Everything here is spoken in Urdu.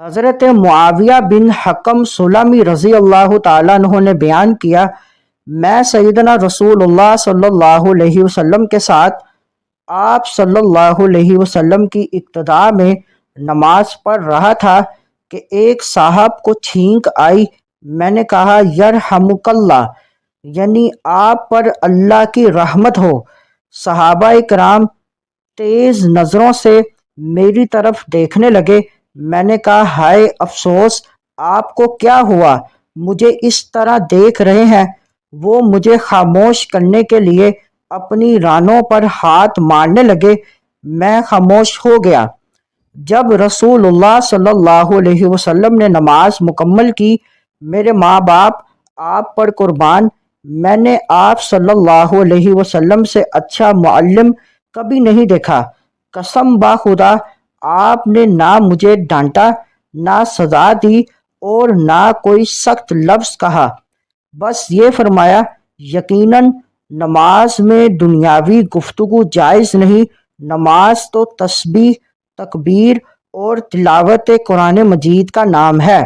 حضرت معاویہ بن حکم سلمی رضی اللہ تعالیٰ عنہ نے بیان کیا، میں سیدنا رسول اللہ صلی اللہ علیہ وسلم کے ساتھ آپ صلی اللہ علیہ وسلم کی اقتداء میں نماز پڑھ رہا تھا کہ ایک صاحب کو چھینک آئی۔ میں نے کہا یرحمک اللہ، یعنی آپ پر اللہ کی رحمت ہو۔ صحابہ کرام تیز نظروں سے میری طرف دیکھنے لگے۔ میں نے کہا ہائے افسوس، آپ کو کیا ہوا، مجھے اس طرح دیکھ رہے ہیں؟ وہ مجھے خاموش کرنے کے لیے اپنی رانوں پر ہاتھ مارنے لگے۔ میں خاموش ہو گیا۔ جب رسول اللہ صلی اللہ علیہ وسلم نے نماز مکمل کی، میرے ماں باپ آپ پر قربان، میں نے آپ صلی اللہ علیہ وسلم سے اچھا معلم کبھی نہیں دیکھا۔ قسم با خدا، آپ نے نہ مجھے ڈانٹا، نہ سزا دی اور نہ کوئی سخت لفظ کہا، بس یہ فرمایا یقیناً نماز میں دنیاوی گفتگو جائز نہیں، نماز تو تسبیح، تکبیر اور تلاوت قرآن مجید کا نام ہے۔